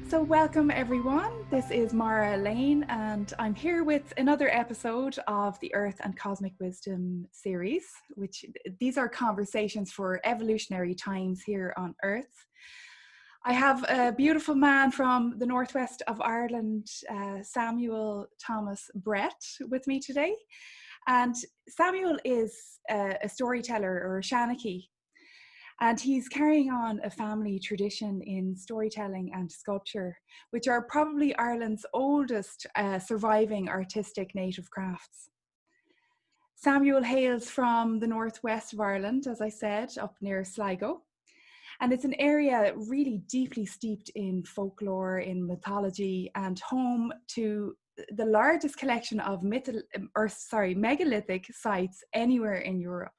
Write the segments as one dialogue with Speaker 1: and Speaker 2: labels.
Speaker 1: So welcome everyone, this is Mara Elaine and I'm here with another episode of the Earth and Cosmic Wisdom series, which these are conversations for evolutionary times here on Earth. I have a beautiful man from the northwest of Ireland, Samuel Thomas Brett, with me today. And Samuel is a storyteller or a Seanachai. And he's carrying on a family tradition in storytelling and sculpture, which are probably Ireland's oldest surviving artistic native crafts. Samuel hails from the northwest of Ireland, as I said, up near Sligo. And it's an area really deeply steeped in folklore, in mythology, and home to the largest collection of megalithic sites anywhere in Europe.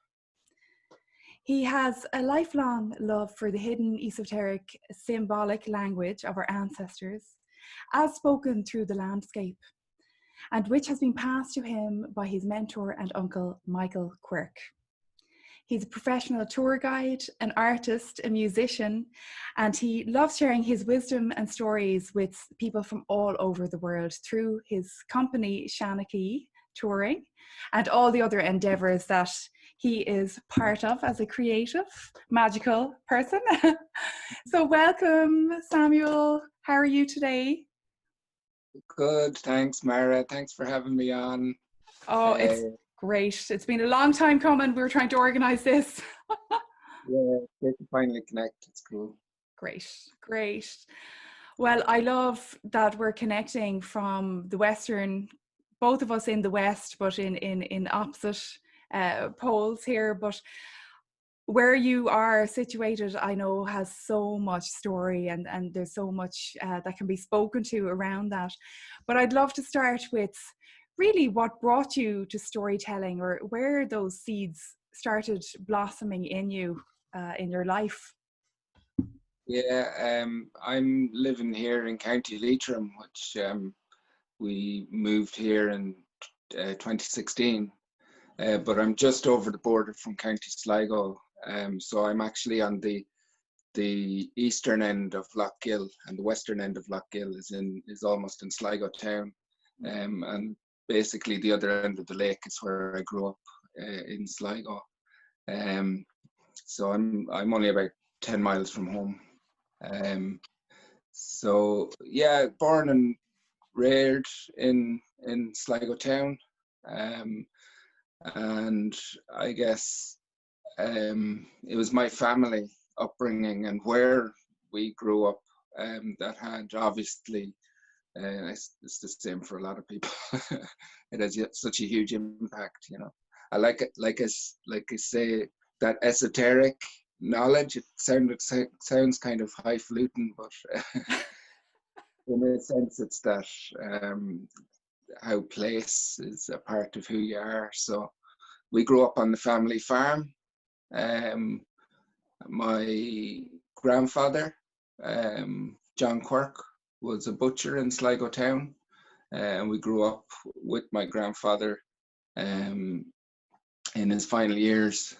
Speaker 1: He has a lifelong love for the hidden, esoteric, symbolic language of our ancestors, as spoken through the landscape, and which has been passed to him by his mentor and uncle, Michael Quirk. He's a professional tour guide, an artist, a musician, and he loves sharing his wisdom and stories with people from all over the world through his company, Seanachai Touring, and all the other endeavors that he is part of as a creative, magical person. So welcome, Samuel. How are you today?
Speaker 2: Good, thanks, Mara. Thanks for having me on.
Speaker 1: Oh, it's great. It's been a long time coming. We were trying to organize this.
Speaker 2: Yeah, great to finally connect. It's cool.
Speaker 1: Great, great. Well, I love that we're connecting from the Western, both of us in the West, but in opposite poles here. But where you are situated, I know, has so much story and there's so much that can be spoken to around that. But I'd love to start with really what brought you to storytelling, or where those seeds started blossoming in you in your life.
Speaker 2: Yeah, I'm living here in County Leitrim, which we moved here in 2016. But I'm just over the border from County Sligo. So I'm actually on the eastern end of Lochgill, and the western end of Lochgill is almost in Sligo town. And basically the other end of the lake is where I grew up in Sligo. So I'm only about 10 miles from home. So yeah, born and reared in Sligo town. And I guess it was my family upbringing and where we grew up that had obviously, it's the same for a lot of people. It has such a huge impact, you know. I like it, like I say, that esoteric knowledge. It sounds kind of highfalutin, but in a sense, it's that how place is a part of who you are. So we grew up on the family farm. My grandfather, John Quirk, was a butcher in Sligo town, and we grew up with my grandfather in his final years.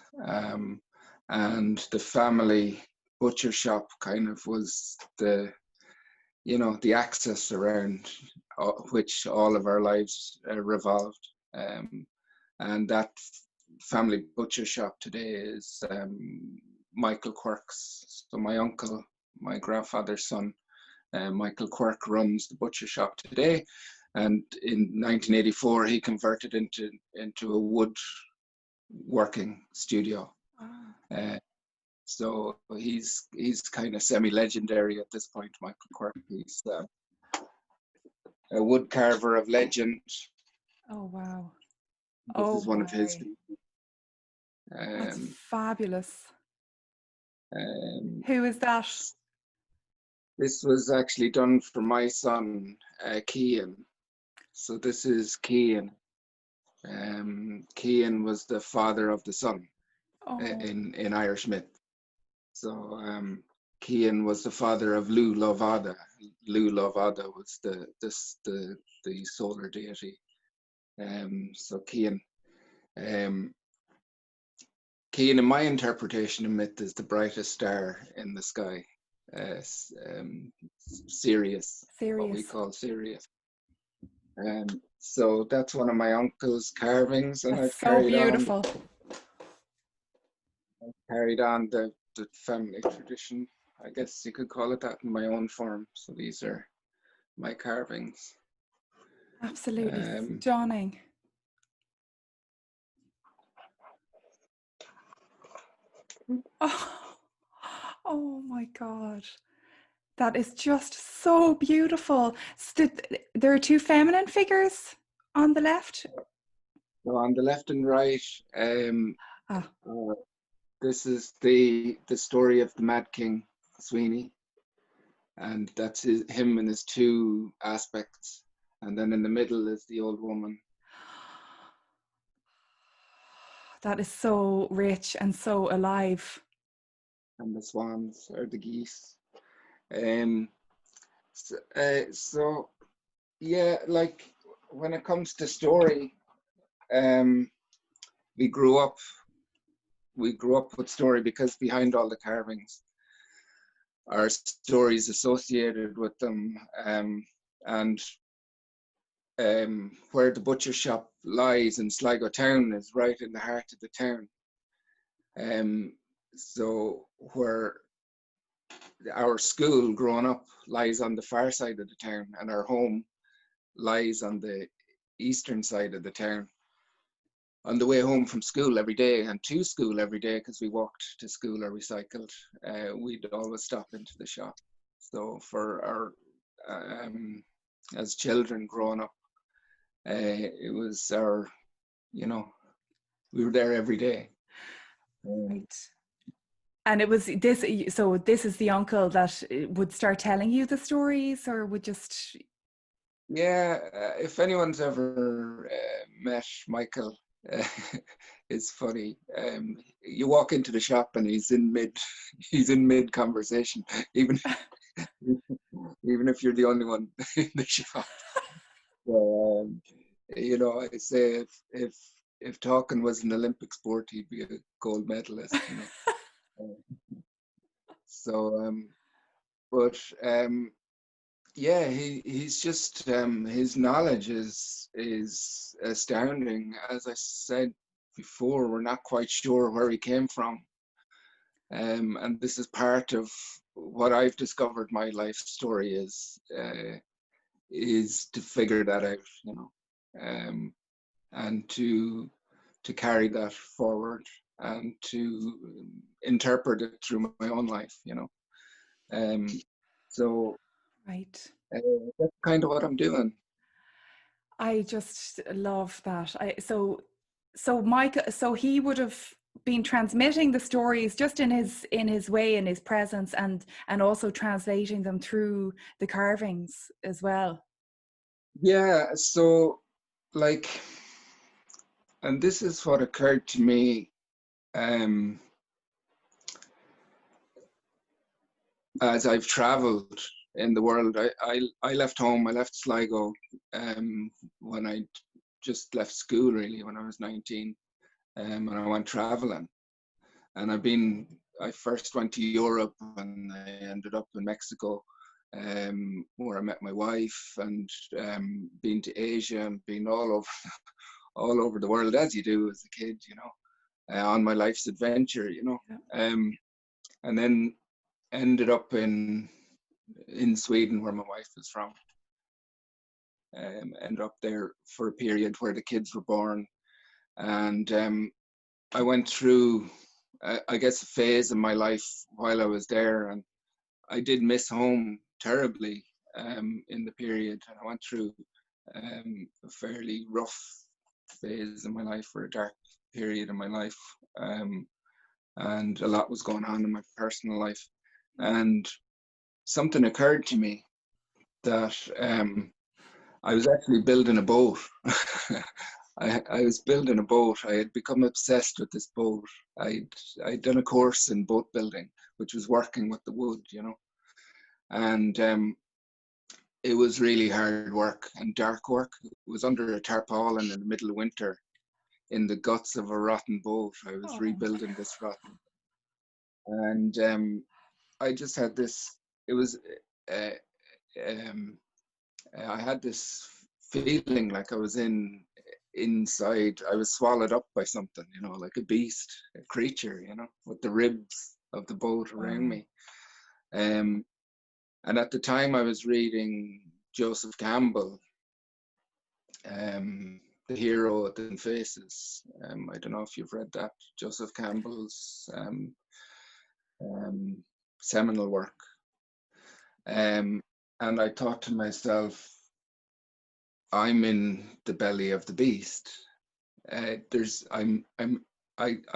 Speaker 2: And the family butcher shop kind of was the axis around which all of our lives revolved. And that family butcher shop today is Michael Quirk's. So my uncle, my grandfather's son, Michael Quirk, runs the butcher shop today. And in 1984, he converted into a woodworking studio. So he's kind of semi-legendary at this point, Michael Quirk. He's a wood carver of legend.
Speaker 1: Oh wow!
Speaker 2: This is one of his.
Speaker 1: That's fabulous. Who is that?
Speaker 2: This was actually done for my son, Cian. So this is Cian. Cian was the father of the sun in Irish myth. So Cian was the father of Lugh Lovada. Lugh Lovada was the solar deity. So Cian. Cian, in my interpretation of myth, is the brightest star in the sky. serious, what we
Speaker 1: Serious.
Speaker 2: call serious. So that's one of my uncle's carvings, and
Speaker 1: That's so beautiful.
Speaker 2: I've carried on the family tradition, I guess you could call it that, in my own form. So these are my carvings.
Speaker 1: Absolutely stunning. Oh my God. That is just so beautiful. There are two feminine figures on the left.
Speaker 2: So on the left and right, this is the story of the Mad King Sweeney, and that's him and his two aspects. And then in the middle is the old woman.
Speaker 1: That is so rich and so alive.
Speaker 2: And the swans are the geese. So yeah, like when it comes to story, we grew up with story because behind all the carvings are stories associated with them. And where the butcher shop lies in Sligo town is right in the heart of the town. So where our school growing up lies on the far side of the town, and our home lies on the eastern side of the town. On the way home from school every day and to school every day, because we walked to school or we cycled, we'd always stop into the shop. So for our as children growing up, it was our, we were there every day.
Speaker 1: Right. And it was this, so this is the uncle that would start telling you the stories, or would just...
Speaker 2: Yeah, if anyone's ever met Michael, it's funny. You walk into the shop and he's in mid conversation, even if you're the only one in the shop. So, I say if talking was an Olympic sport, he'd be a gold medalist. So, but yeah, he's just his knowledge is astounding. As I said before, we're not quite sure where he came from, and this is part of what I've discovered my life story is to figure that out, and to carry that forward and to interpret it through my own life, so.
Speaker 1: Right.
Speaker 2: That's kind of what I'm doing.
Speaker 1: I just love that. So Michael, so he would have been transmitting the stories just in his way, in his presence, and also translating them through the carvings as well.
Speaker 2: Yeah, so like, and this is what occurred to me as I've traveled in the world. I left home, I left Sligo when I just left school, really, when I was 19, and I went traveling. And I first went to Europe, and I ended up in Mexico, where I met my wife, and been to Asia, and been all over the world, as you do as a kid, on my life's adventure,
Speaker 1: Yeah.
Speaker 2: And then ended up in Sweden, where my wife is from. Ended up there for a period where the kids were born, and I went through, I guess, a phase in my life while I was there, and I did miss home terribly in the period. And I went through a fairly rough phase in my life, or a dark period in my life, and a lot was going on in my personal life. And something occurred to me that I was actually building a boat. I was building a boat. I had become obsessed with this boat. I'd done a course in boat building, which was working with the wood, and it was really hard work and dark work. It was under a tarpaulin in the middle of winter, in the guts of a rotten boat. I was rebuilding this rotten, and I just had this it was uh, um, I had this feeling like I was inside. I was swallowed up by something, you know, like a beast, a creature, you know, with the ribs of the boat around
Speaker 1: Wow.
Speaker 2: me. And at the time, I was reading Joseph Campbell, The Hero at the Faces. I don't know if you've read that, Joseph Campbell's seminal work. And I thought to myself, I'm in the belly of the beast. I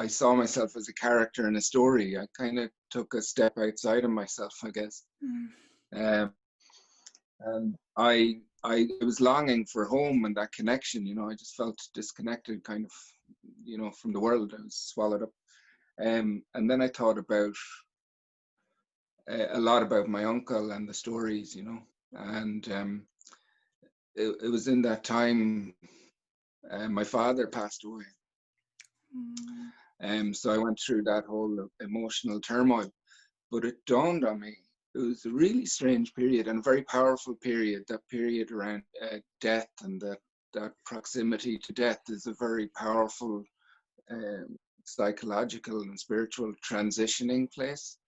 Speaker 2: saw myself as a character in a story. I kind of took a step outside of myself, I guess.
Speaker 1: Mm.
Speaker 2: And I was longing for home and that connection, you know. I just felt disconnected, kind of, you know, from the world. I was swallowed up. And then I thought about a lot about my uncle and the stories, you know. And it was in that time my father passed away. So I went through that whole emotional turmoil. But it dawned on me, it was a really strange period and a very powerful period. That period around death, and that proximity to death is a very powerful psychological and spiritual transitioning place.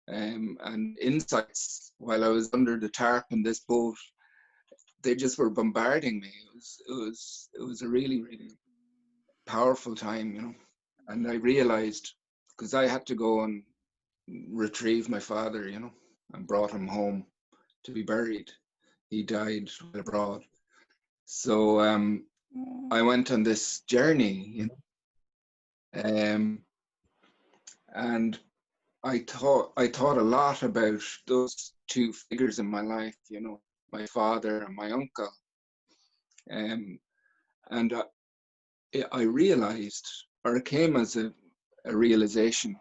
Speaker 2: And insights while I was under the tarp in this boat, they just were bombarding me. It was a really, really powerful time, you know. And I realized, because I had to go and retrieve my father, you know, and brought him home to be buried. He died abroad. So I went on this journey, you know, and I thought a lot about those two figures in my life, you know, my father and my uncle. And I realized, or it came as a realization,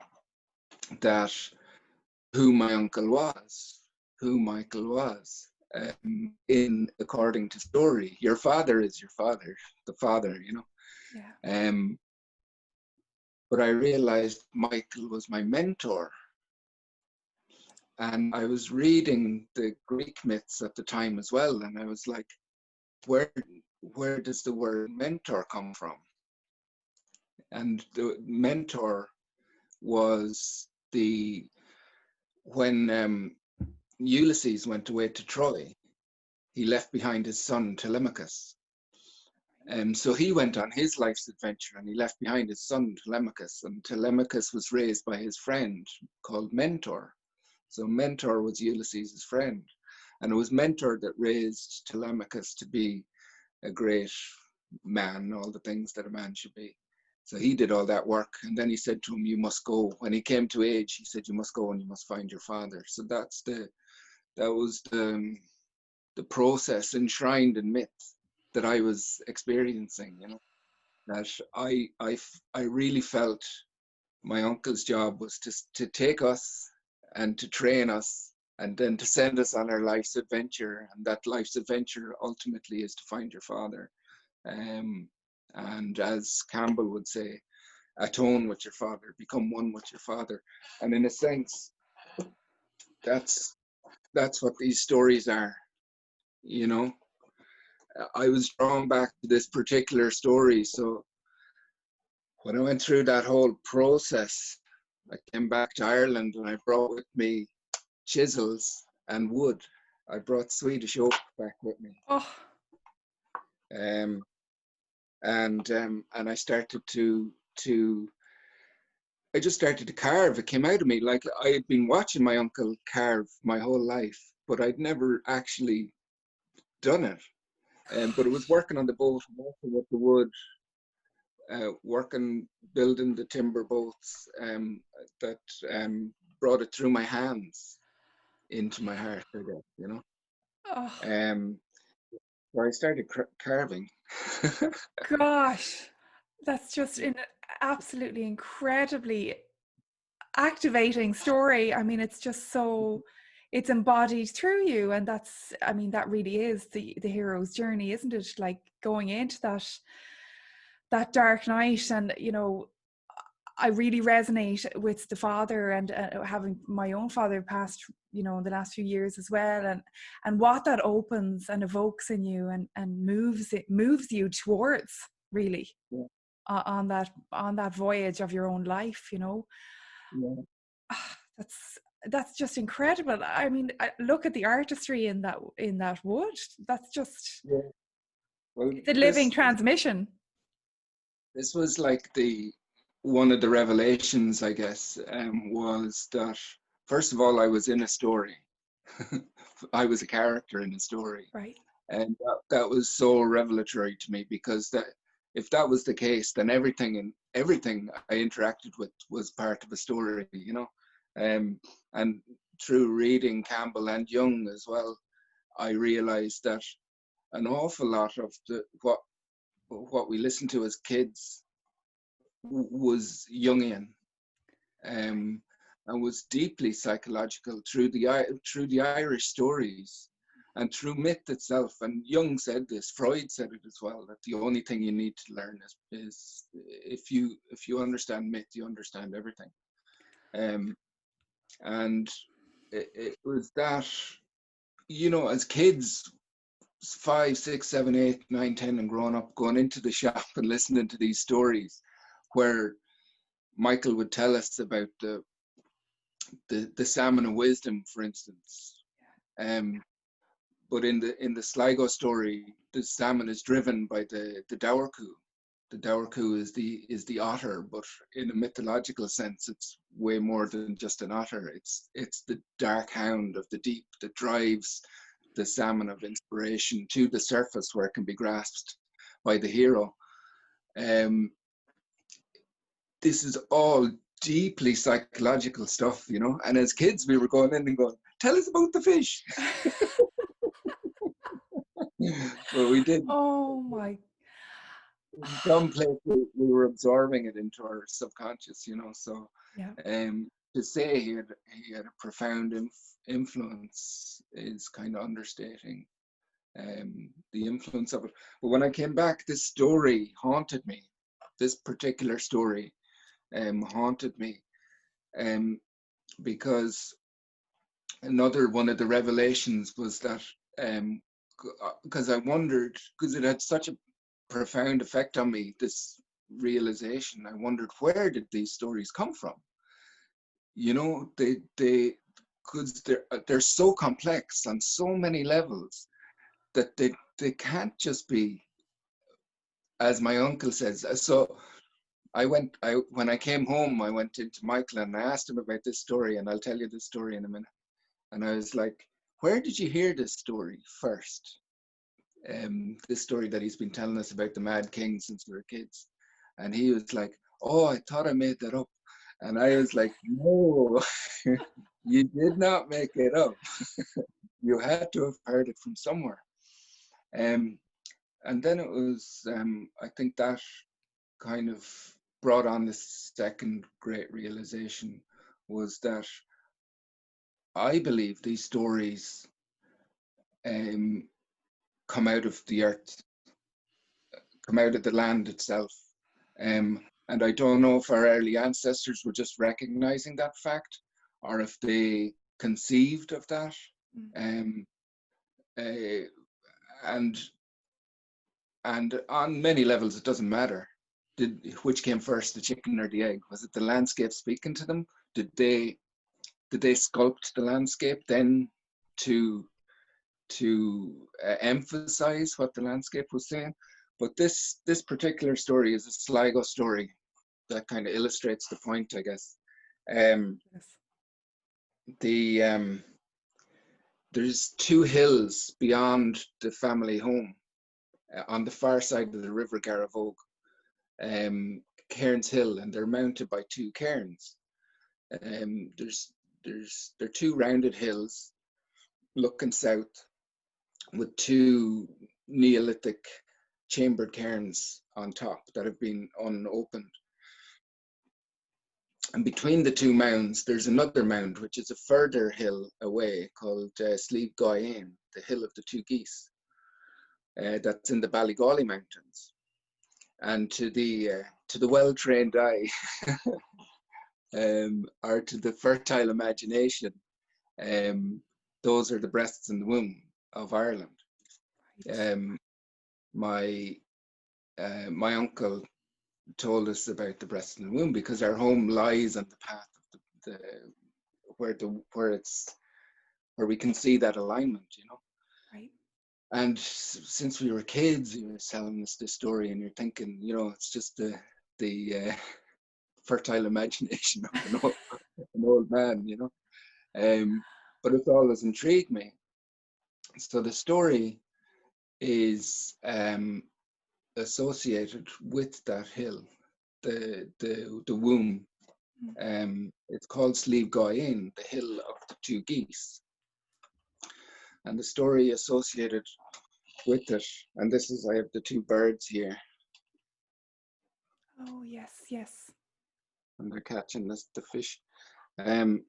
Speaker 2: that who my uncle was, who Michael was, in according to story. Your father is your father, the father, you know.
Speaker 1: Yeah.
Speaker 2: But I realized Michael was my mentor. And I was reading the Greek myths at the time as well, and I was like, where does the word mentor come from? And the mentor was when Ulysses went away to Troy, he left behind his son Telemachus. So he went on his life's adventure and he left behind his son Telemachus, and Telemachus was raised by his friend called Mentor. So Mentor was Ulysses' friend, and it was Mentor that raised Telemachus to be a great man, all the things that a man should be. So he did all that work, and then he said to him, you must go. When he came to age, he said, you must go and you must find your father. So that was the process enshrined in myth that I was experiencing, you know, that I really felt my uncle's job was to take us and to train us and then to send us on our life's adventure. And that life's adventure ultimately is to find your father. And as Campbell would say, atone with your father, become one with your father. And in a sense, that's what these stories are, you know. I was drawn back to this particular story. So when I went through that whole process, I came back to Ireland and I brought with me chisels and wood. I brought Swedish oak back with me.
Speaker 1: Oh.
Speaker 2: And I started I just started to carve. It came out of me. Like, I had been watching my uncle carve my whole life, but I'd never actually done it. But it was working on the boat, working with the wood, building the timber boats, that brought it through my hands into my heart, I guess, you know.
Speaker 1: Oh.
Speaker 2: So I started carving.
Speaker 1: Gosh, that's just an absolutely incredibly activating story. I mean, it's just so, it's embodied through you, and that's, I mean, that really is the hero's journey, isn't it? Like going into that dark night, and you know, I really resonate with the father, and having my own father passed, you know, in the last few years as well, and what that opens and evokes in you, and moves you towards, really,
Speaker 2: Yeah.
Speaker 1: on that voyage of your own life, you know.
Speaker 2: Yeah.
Speaker 1: That's just incredible. I mean, look at the artistry in that wood. That's just,
Speaker 2: Yeah. Well,
Speaker 1: it's a living transmission.
Speaker 2: this was like one of the revelations, I guess, was that first of all, I was in a story. I was a character in a story,
Speaker 1: Right.
Speaker 2: and that was so revelatory to me, because that if that was the case, then everything I interacted with was part of a story, you know. And through reading Campbell and Jung as well, I realized that an awful lot of what we listened to as kids was Jungian, and was deeply psychological through the Irish stories and through myth itself. And Jung said this, Freud said it as well, that the only thing you need to learn is if you understand myth, you understand everything. And it was that, you know, as kids, 5, 6, 7, 8, 9, 10, and growing up, going into the shop and listening to these stories where Michael would tell us about the salmon of wisdom, for instance. But in the Sligo story, the salmon is driven by the Dawarku. The Dawarku is the otter, but in a mythological sense, it's way more than just an otter. It's the dark hound of the deep that drives the salmon of inspiration to the surface, where it can be grasped by the hero. This is all deeply psychological stuff, you know. And as kids, we were going in and going, "Tell us about the fish." But we didn't.
Speaker 1: Oh my.
Speaker 2: In some places, we were absorbing it into our subconscious, you know. So,
Speaker 1: Yeah.
Speaker 2: to say he had a profound influence is kind of understating the influence of it. But when I came back, this story haunted me. This particular story haunted me, because another one of the revelations was that, because I wondered, because it had such a profound effect on me, this realization, I wondered, where did these stories come from? You know, because they're so complex on so many levels that they can't just be, as my uncle says. So when I came home, I went into Michael and I asked him about this story, and I'll tell you this story in a minute. And I was like, where did you hear this story first? This story that he's been telling us about the Mad King since we were kids. And he was like, oh, I thought I made that up. And I was like, no, you did not make it up. You had to have heard it from somewhere. And then it was, I think that kind of brought on this second great realization, was that I believe these stories come out of the earth, come out of the land itself. And I don't know if our early ancestors were just recognizing that fact, or if they conceived of that. And on many levels, it doesn't matter. Which came first, the chicken or the egg? Was it the landscape speaking to them? Did they sculpt the landscape then to emphasize what the landscape was saying? But this particular story is a Sligo story that kind of illustrates the point, I guess. Yes. There's 2 hills beyond the family home, on the far side of the River Garavogue, Cairns Hill, and they're mounted by 2 cairns. They're 2 rounded hills looking south, with 2 Neolithic chambered cairns on top that have been unopened. And between the 2 mounds, there's another mound, which is a further hill away, called Slieve Goyane, the hill of the 2 geese. That's in the Ballygawley Mountains. And to the to the well-trained eye, or to the fertile imagination, those are the breasts and the womb of Ireland. My uncle told us about the breast and the womb because our home lies on the path of where we can see that alignment, you know.
Speaker 1: Right.
Speaker 2: And since we were kids, he was telling us this story, and you're thinking, you know, it's just the fertile imagination of an old man, you know. But it's always intrigued me. So the story is associated with that hill, the womb. It's called Slieve Goyen, the hill of the two geese. And the story associated with it, and this is, I have the two birds here.
Speaker 1: Oh, yes, yes.
Speaker 2: And they're catching the fish. So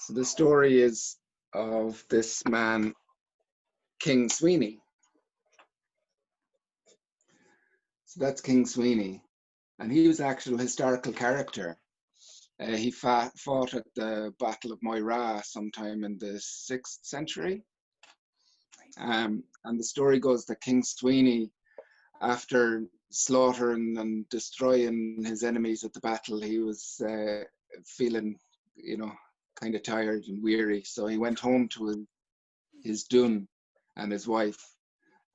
Speaker 2: the story is of this man, King Sweeney. So that's King Sweeney. And he was an actual historical character. He fought at the Battle of Moira sometime in the 6th century. And the story goes that King Sweeney, after slaughtering and destroying his enemies at the battle, he was feeling, you know, kind of tired and weary. So he went home to his dun and his wife.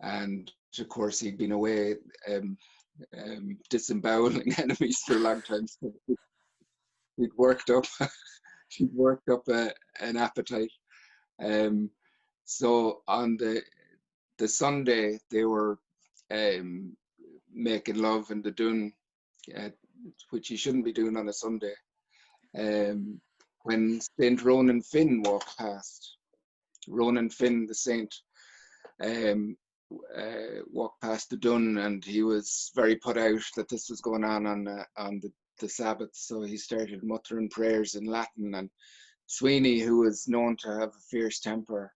Speaker 2: And of course, he'd been away disemboweling enemies for a long time. So he'd worked up, an appetite. So on the Sunday, they were making love in the dun, which you shouldn't be doing on a Sunday. When Saint Ronan Finn walked past, Ronan Finn, the saint, walked past the dun, and he was very put out that this was going on the Sabbath. So he started muttering prayers in Latin, and Sweeney, who was known to have a fierce temper,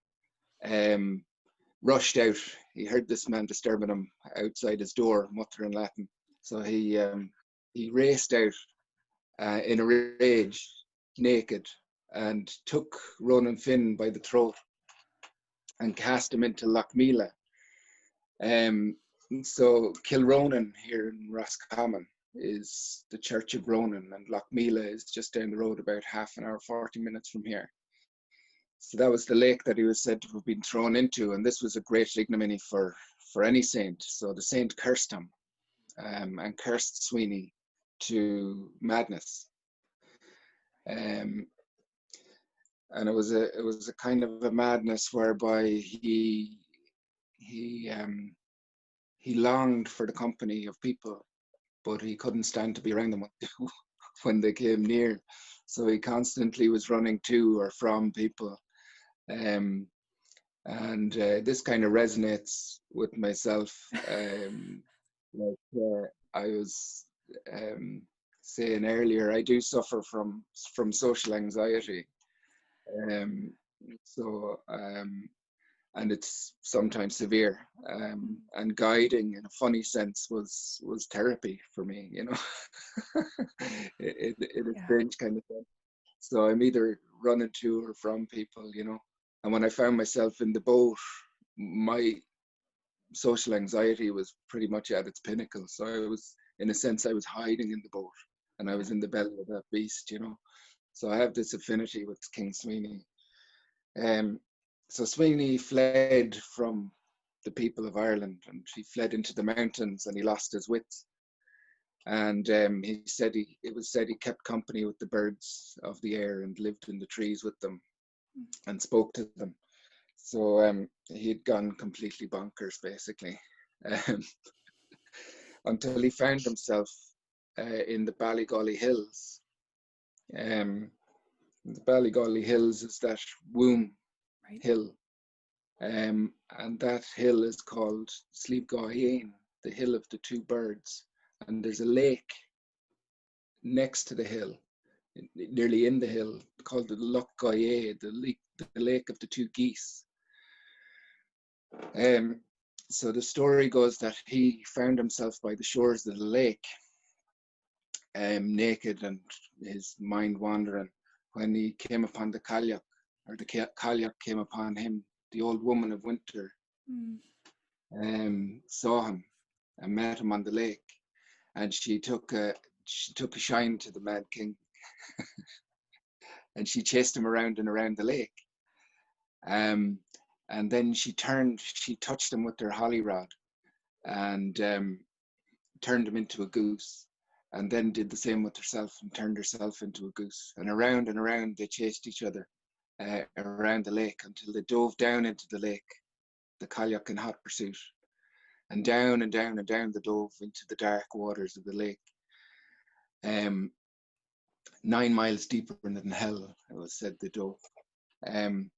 Speaker 2: rushed out. He heard this man disturbing him outside his door, muttering Latin. So he raced out in a rage, naked, and took Ronan Finn by the throat and cast him into Loch Mila. So Kilronan here in Roscommon is the Church of Ronan, and Loch Mila is just down the road, about half an hour, 40 minutes from here. So that was the lake that he was said to have been thrown into, and this was a great ignominy for any saint. So the saint cursed him, and cursed Sweeney to madness. And it was a kind of a madness whereby he longed for the company of people, but he couldn't stand to be around them when they came near. So he constantly was running to or from people. And this kind of resonates with myself. Like I was saying earlier, I do suffer from social anxiety. And it's sometimes severe. And guiding, in a funny sense, was therapy for me, you know. in a strange kind of thing. So I'm either running to or from people, you know. And when I found myself in the boat, my social anxiety was pretty much at its pinnacle. So I was, in a sense, I was hiding in the boat, and I was in the belly of that beast, you know. So I have this affinity with King Sweeney. So Sweeney fled from the people of Ireland, and he fled into the mountains, and he lost his wits. And he said it was said he kept company with the birds of the air and lived in the trees with them and spoke to them. So he'd gone completely bonkers, basically, until he found himself in the Ballygolly Hills. The Ballygolly Hills is that womb hill, and that hill is called Slieve Goyen, the hill of the two birds. And there's a lake next to the hill, nearly in the hill, called the Loch Goyen, the lake of the two geese. So the story goes that he found himself by the shores of the lake, naked and his mind wandering, when he came upon the Cailleach, or the Cailleach came upon him, the old woman of winter saw him and met him on the lake, and she took a shine to the Mad King, and she chased him around and around the lake. And then she touched him with her holly rod, and turned him into a goose, and then did the same with herself and turned herself into a goose. And around they chased each other around the lake until they dove down into the lake, the Cailleach in hot pursuit. And down and down and down they dove into the dark waters of the lake. 9 miles deeper than hell, it was said they dove. And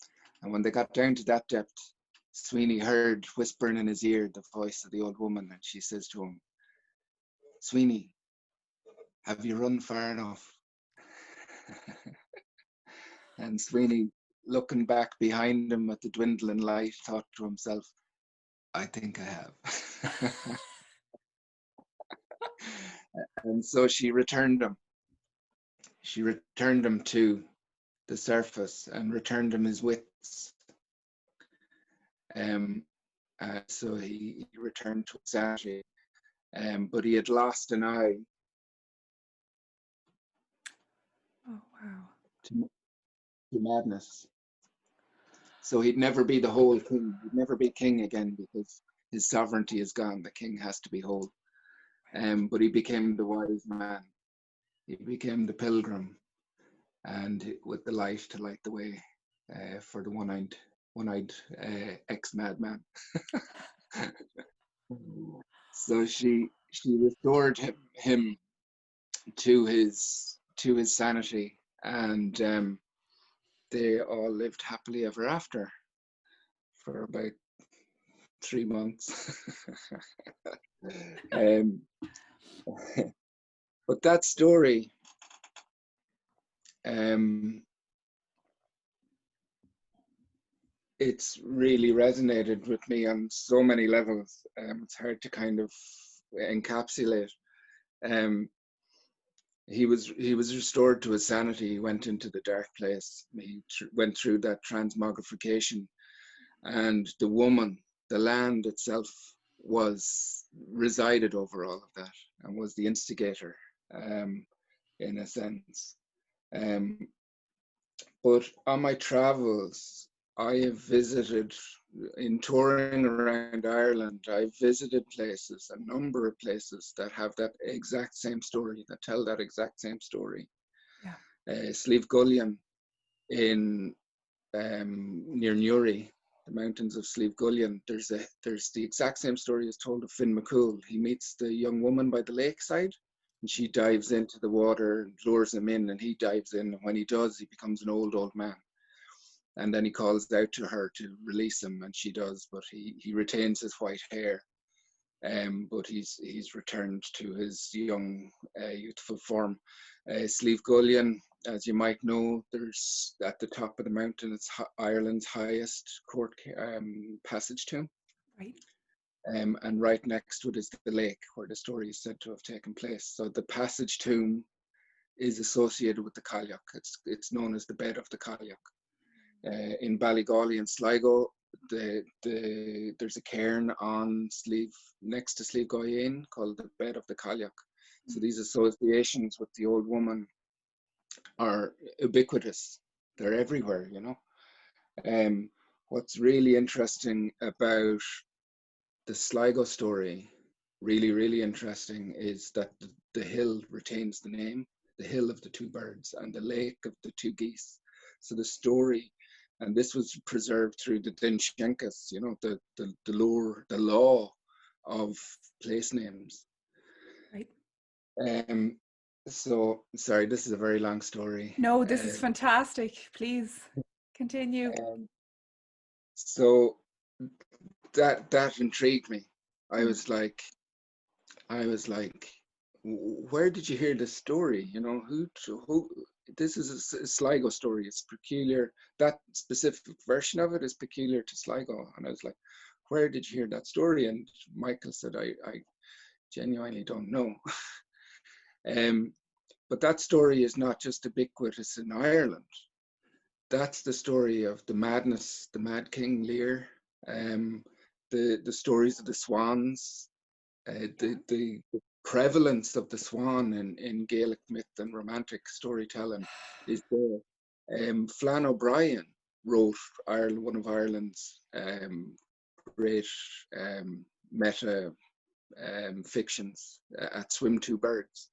Speaker 2: when they got down to that depth, Sweeney heard whispering in his ear the voice of the old woman, and she says to him, "Sweeney, have you run far enough?" And Sweeney, looking back behind him at the dwindling light, thought to himself, "I think I have." And so she returned him. She returned him to the surface and returned him his wits. So he returned to sanity, but he had lost an eye.
Speaker 1: Oh, wow.
Speaker 2: To madness. So he'd never be the whole king. He'd never be king again because his sovereignty is gone. The king has to be whole. But he became the wise man. He became the pilgrim, and with the light to light the way for the one-eyed ex-madman. So she restored him to his sanity, and they all lived happily ever after for about 3 months. But that story, it's really resonated with me on so many levels. It's hard to kind of encapsulate. He was restored to his sanity. He went into the dark place. He went through that transmogrification, and the woman, the land itself, resided over all of that and was the instigator, in a sense. But on my travels, I have visited, in touring around Ireland, I've visited places, a number of places that have that exact same story, that tell that exact same story.
Speaker 1: Yeah.
Speaker 2: Slieve Gullion in near Newry, the mountains of Slieve Gullion, there's the exact same story is told of Finn McCool. He meets the young woman by the lakeside, and she dives into the water and lures him in, and he dives in, and when he does, he becomes an old man. And then he calls out to her to release him, and she does, but he retains his white hair. But he's returned to his young, youthful form. Slieve Gullion, as you might know, there's at the top of the mountain, it's Ireland's highest court passage tomb.
Speaker 1: Right.
Speaker 2: And right next to it is the lake where the story is said to have taken place. So the passage tomb is associated with the Cailleach. It's known as the bed of the Cailleach. In Ballygawley and Sligo, there's a cairn on Slieve, next to Slieve Goyen, called the bed of the Cailleach. So these associations with the old woman are ubiquitous. They're everywhere, you know. What's really interesting about the Sligo story, really, really interesting, is that the hill retains the name, the hill of the two birds and the lake of the two geese. So the story, and this was preserved through the Dinshenkas, you know, the law of place names.
Speaker 1: Right.
Speaker 2: So, sorry, this is a very long story.
Speaker 1: No, this is fantastic. Please continue.
Speaker 2: So that intrigued me. I was like, where did you hear this story? You know, who? This is a Sligo story. It's peculiar. That specific version of it is peculiar to Sligo. And I was like, where did you hear that story? And Michael said, I genuinely don't know. But that story is not just ubiquitous in Ireland. That's the story of the madness, the Mad King Lear, the stories of the swans, the prevalence of the swan in Gaelic myth and romantic storytelling is there. Flann O'Brien wrote one of Ireland's great meta fictions, At Swim Two Birds.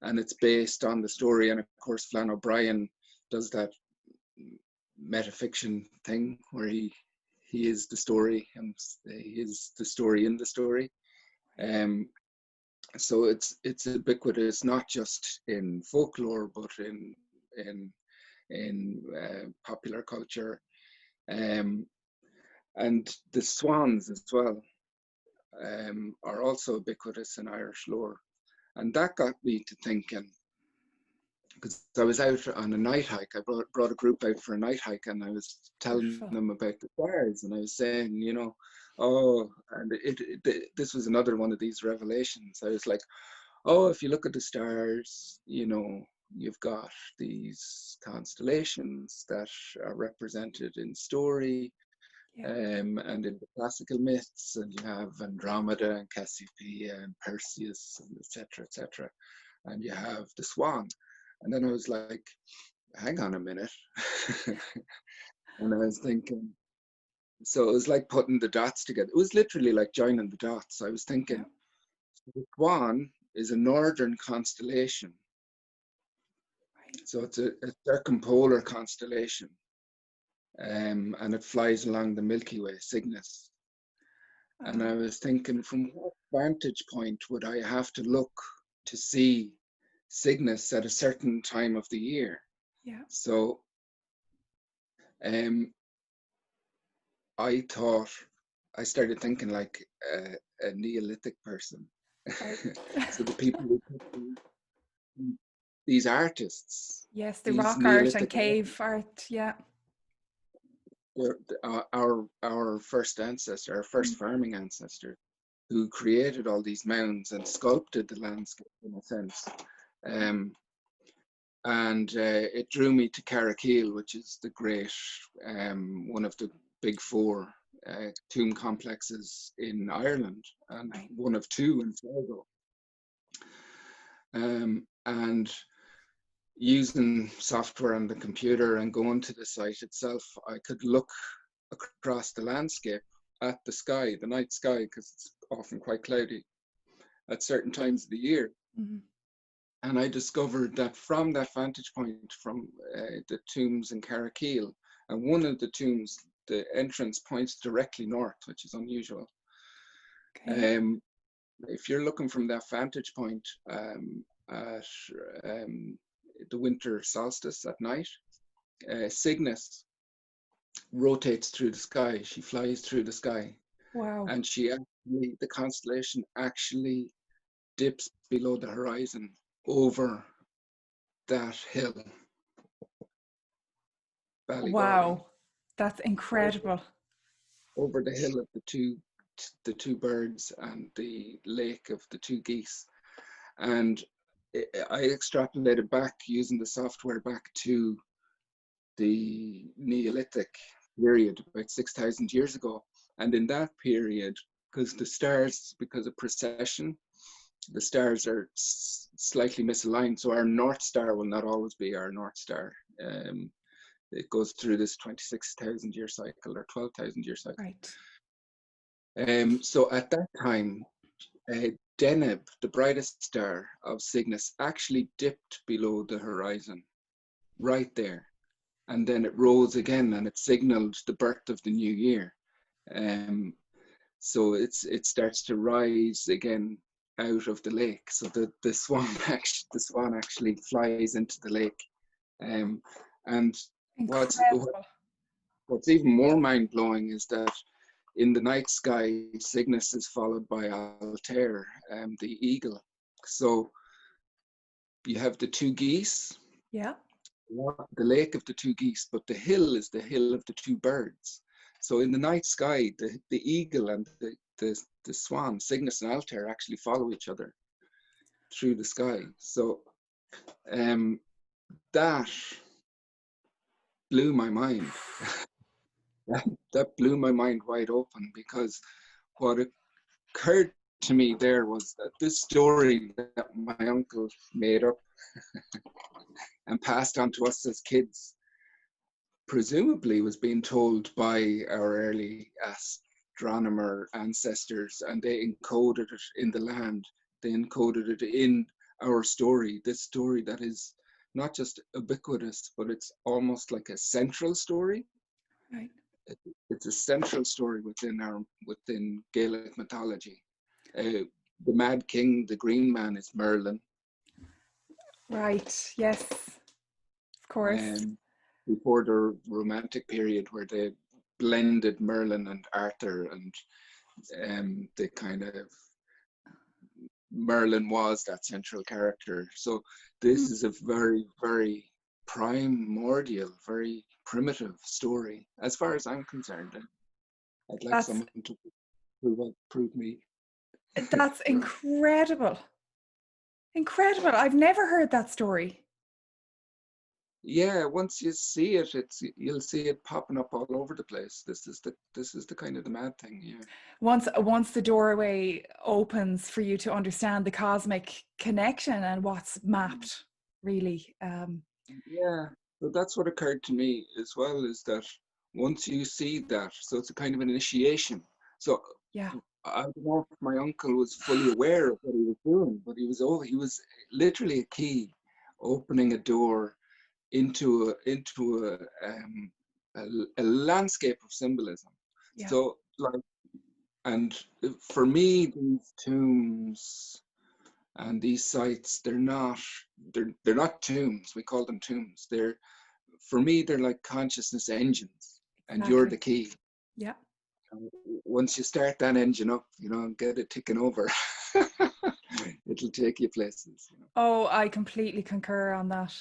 Speaker 2: And it's based on the story. And of course, Flann O'Brien does that metafiction thing where he is the story and he is the story in the story. So it's ubiquitous, not just in folklore, but in popular culture, and the swans as well are also ubiquitous in Irish lore, and that got me to thinking. Because I was out on a night hike, I brought a group out for a night hike, and I was telling them about the stars, and I was saying, you know, oh, and this was another one of these revelations. I was like, oh, if you look at the stars, you know, you've got these constellations that are represented in story, and in the classical myths, and you have Andromeda and Cassiopeia and Perseus, and etc., etc., and you have the swan. And then I was like, hang on a minute. And I was thinking, so it was like putting the dots together. It was literally like joining the dots. I was thinking, the swan is a northern constellation. So it's a circumpolar constellation. And it flies along the Milky Way, Cygnus. And I was thinking, from what vantage point would I have to look to see Cygnus at a certain time of the year? So I started thinking like a Neolithic person. So the people who these artists,
Speaker 1: yes, the
Speaker 2: these
Speaker 1: rock art and cave art,
Speaker 2: our first ancestor, our first farming ancestor, who created all these mounds and sculpted the landscape in a sense. And it drew me to Carrickeel, which is the great, one of the big four tomb complexes in Ireland, and one of two in Sligo. And using software on the computer and going to the site itself, I could look across the landscape at the sky, the night sky, because it's often quite cloudy at certain times of the year. And I discovered that from that vantage point, from the tombs in Carrickeel, and one of the tombs, the entrance points directly north, which is unusual. If you're looking from that vantage point at the winter solstice at night, Cygnus rotates through the sky. She flies through the sky.
Speaker 1: Wow.
Speaker 2: And the constellation actually dips below the horizon over that hill.
Speaker 1: Wow, that's incredible.
Speaker 2: Over the hill of the two birds and the lake of the two geese. And I extrapolated back using the software back to the Neolithic period, about 6,000 years ago. And in that period, because the stars, because of precession, the stars are slightly misaligned. So our North Star will not always be our North Star. It goes through this 26,000 year cycle or 12,000 year cycle. So at that time, Deneb, the brightest star of Cygnus, actually dipped below the horizon, right there. And then it rose again, and it signaled the birth of the new year. So it starts to rise again out of the lake. So the swan actually flies into the lake. And what's even more mind blowing is that in the night sky, Cygnus is followed by Altair, the eagle. So you have the two geese. The lake of the two geese, but the hill is the hill of the two birds. So in the night sky, the eagle and the swan, Cygnus and Altair, actually follow each other through the sky. So That blew my mind. That blew my mind wide open, because what occurred to me there was that this story that my uncle made up and passed on to us as kids presumably was being told by our early astronomer ancestors, and they encoded it in the land. They encoded it in our story, this story that is not just ubiquitous, but it's almost like a central story.
Speaker 1: Right.
Speaker 2: It's a central story within Gaelic mythology. The Mad King, the Green Man, is Merlin.
Speaker 1: Right. Yes. Of course.
Speaker 2: Before the Romantic period, where they blended Merlin and Arthur, and they kind of, Merlin was that central character. So this is a very, very primordial, very primitive story, as far as I'm concerned. I'd like
Speaker 1: That's
Speaker 2: someone to prove me
Speaker 1: that's
Speaker 2: wrong.
Speaker 1: incredible. Incredible. I've never heard that story.
Speaker 2: Yeah, once you see it, you'll see it popping up all over the place. This is the kind of the mad thing. Yeah.
Speaker 1: Once the doorway opens for you to understand the cosmic connection and what's mapped, really.
Speaker 2: Yeah, so that's what occurred to me as well, is that once you see that, so it's a kind of an initiation. So
Speaker 1: Yeah.
Speaker 2: I don't know if my uncle was fully aware of what he was doing, but he was literally a key opening a door into a landscape of symbolism.
Speaker 1: Yeah.
Speaker 2: So like, and for me, these tombs and these sites, they're not tombs. We call them tombs. For me, they're like consciousness engines, and you're the
Speaker 1: Exactly.
Speaker 2: key.
Speaker 1: Yeah.
Speaker 2: And once you start that engine up, and get it ticking over, it'll take you places.
Speaker 1: Oh, I completely concur on that.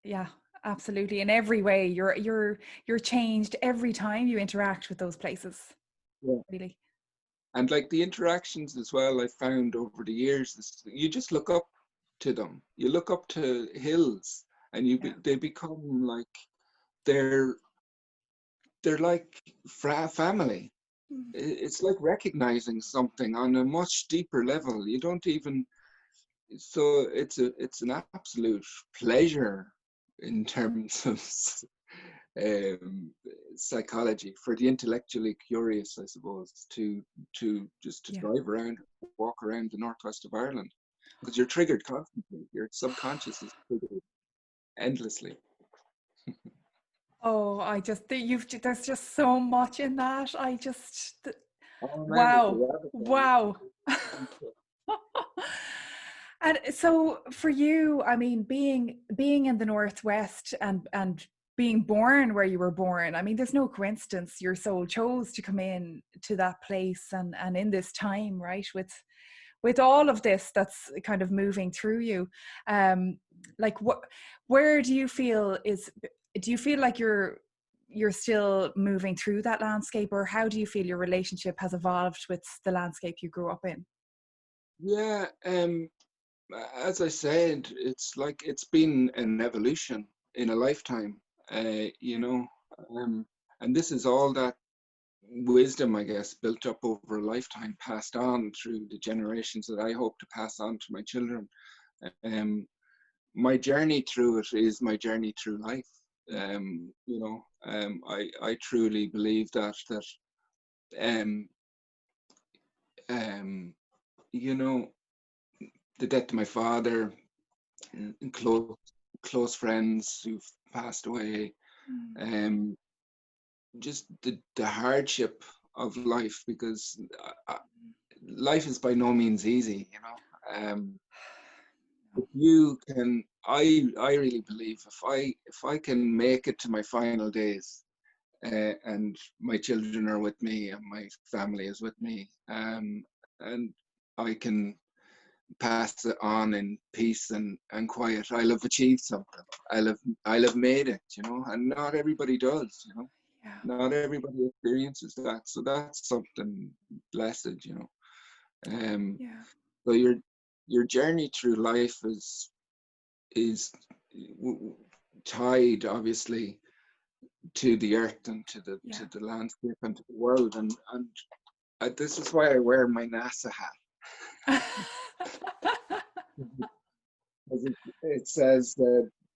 Speaker 1: Yeah, absolutely. In every way, you're changed every time you interact with those places.
Speaker 2: Yeah.
Speaker 1: Really.
Speaker 2: And like the interactions as well, I found over the years, you just look up to them. You look up to hills, and
Speaker 1: Yeah.
Speaker 2: they become like they're like family. It's like recognizing something on a much deeper level. You don't even, so it's an absolute pleasure in terms of um, psychology for the intellectually curious, I suppose, to just to
Speaker 1: Yeah.
Speaker 2: drive around, walk around the northwest of Ireland, because you're triggered constantly. Your subconscious is triggered endlessly.
Speaker 1: Oh, there's just so much in that.
Speaker 2: Oh man, it's a
Speaker 1: Wow.
Speaker 2: rabbit
Speaker 1: Wow.
Speaker 2: hole.
Speaker 1: And so for you, I mean, being in the Northwest and being born where you were born, I mean, there's no coincidence your soul chose to come in to that place and in this time, right? With all of this that's kind of moving through you. Like where do you feel like you're still moving through that landscape, or how do you feel your relationship has evolved with the landscape you grew up in?
Speaker 2: Yeah, as I said, it's like it's been an evolution in a lifetime, you know, um, and this is all that wisdom, I guess, built up over a lifetime, passed on through the generations that I hope to pass on to my children. Um, my journey through it is my journey through life. I truly believe that um, um, you know, the death of my father, and close friends who've passed away,
Speaker 1: Mm.
Speaker 2: um, just the hardship of life, because life is by no means easy, if you can, I really believe if I can make it to my final days, and my children are with me and my family is with me, and I can pass it on in peace and quiet, I'll have achieved something. I'll have made it, and not everybody does,
Speaker 1: Yeah.
Speaker 2: not everybody experiences that. So that's something blessed. Um,
Speaker 1: Yeah.
Speaker 2: so your journey through life is tied obviously to the earth and to the landscape and to the world, and this is why I wear my NASA hat. It says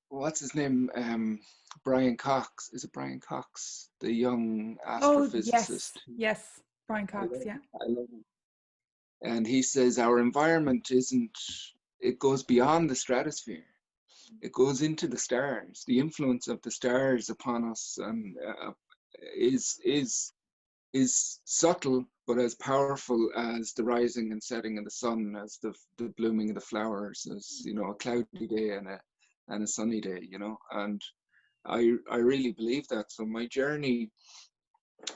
Speaker 2: what's his name, Brian Cox. Is it Brian Cox, the young astrophysicist?
Speaker 1: Yes, Brian Cox.
Speaker 2: I love him. And he says our environment it goes beyond the stratosphere. It goes into the stars. The influence of the stars upon us and is subtle, but as powerful as the rising and setting of the sun, as the blooming of the flowers, as a cloudy day and a sunny day, And I really believe that. So my journey,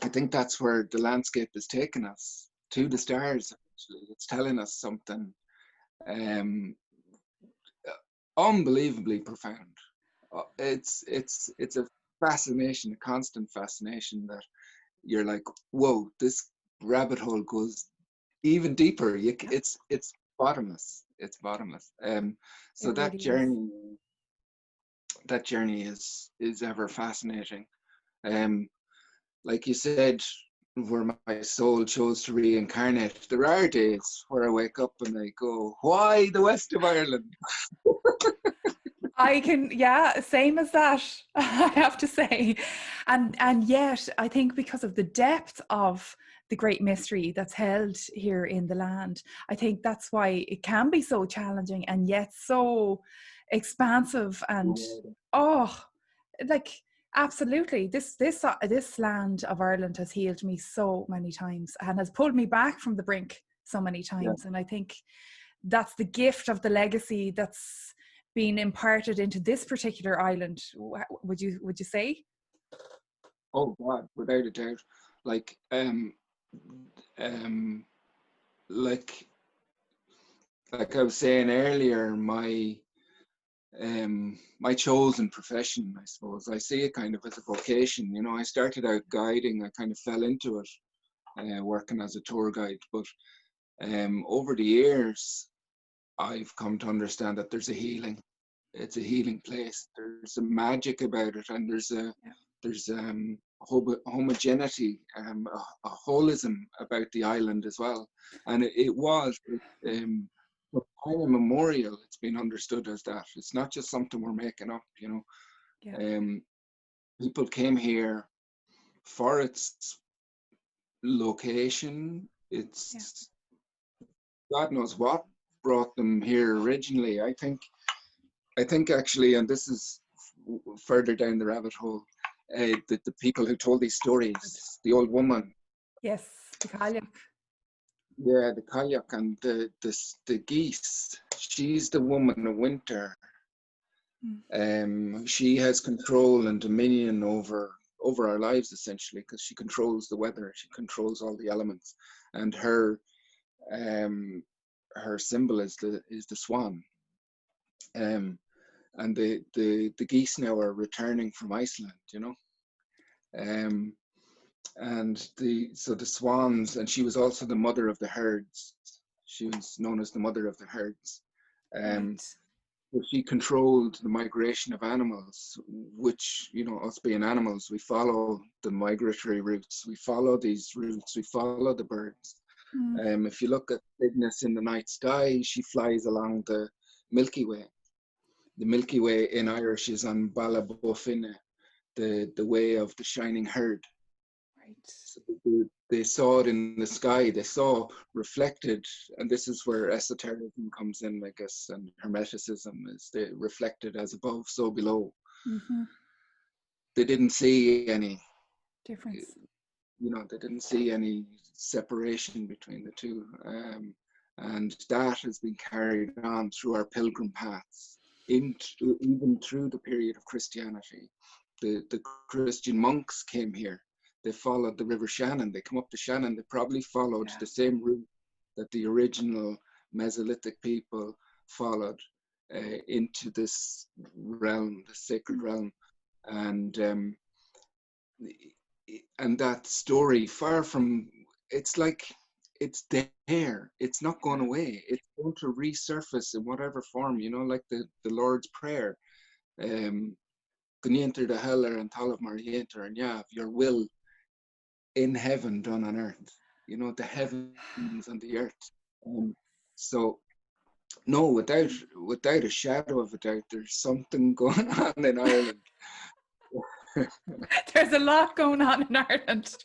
Speaker 2: I think that's where the landscape has taken us, to the stars. Actually, it's telling us something unbelievably profound. It's a fascination, a constant fascination, that you're like, whoa, this rabbit hole goes even deeper. It's bottomless. It's bottomless. So that journey is ever fascinating. Like you said, where my soul chose to reincarnate, there are days where I wake up and I go, why the west of Ireland?
Speaker 1: I can, same as that, I have to say. And yet, I think because of the depth of the great mystery that's held here in the land, I think that's why it can be so challenging and yet so expansive. And absolutely, this land of Ireland has healed me so many times and has pulled me back from the brink so many times. And I think that's the gift of the legacy that's being imparted into this particular island. Would you say?
Speaker 2: Oh God, without a doubt. Like like I was saying earlier, my chosen profession, I suppose, I see it kind of as a vocation. I started out guiding. I kind of fell into it, working as a tour guide. But over the years, I've come to understand that there's a healing. It's a healing place. There's a magic about it, and there's homogeneity, a holism about the island as well. And from time immemorial, it's been understood as that. It's not just something we're making up. People came here for its location. It's God knows what brought them here originally. I think actually, and this is further down the rabbit hole, the people who told these stories, the old woman.
Speaker 1: Yes, the Gaelic.
Speaker 2: Yeah, the Gaelic and the geese. She's the woman of winter. She has control and dominion over our lives, essentially, because she controls the weather. She controls all the elements, and her symbol is the swan. And the geese now are returning from Iceland, and the swans, and she was also the mother of the herds. She was known as the mother of the herds. She controlled the migration of animals, which, us being animals, we follow the migratory routes. We follow these routes. We follow the birds. If you look at Cygnus in the night sky, she flies along the Milky Way. The Milky Way in Irish is an Bala Bofine, the way of the shining herd.
Speaker 1: Right.
Speaker 2: So they saw it in the sky. They saw reflected, and this is where esotericism comes in, I guess, and hermeticism is they reflected as above, so below.
Speaker 1: Mm-hmm.
Speaker 2: They didn't see any
Speaker 1: difference.
Speaker 2: They didn't see any separation between the two, and that has been carried on through our pilgrim paths, even through the period of Christianity. The Christian monks came here. They followed the River Shannon. They come up the Shannon. They probably followed the same route that the original Mesolithic people followed into this realm, the sacred realm. And that story, far from, it's like it's there. It's not going away. It's going to resurface in whatever form, you know, like the Lord's Prayer. Gnienter de heller and tallav mar yenter, and yeah, your will in heaven done on earth. You know, the heavens and the earth. So no, without a shadow of a doubt, there's something going on in Ireland.
Speaker 1: There's a lot going on in Ireland.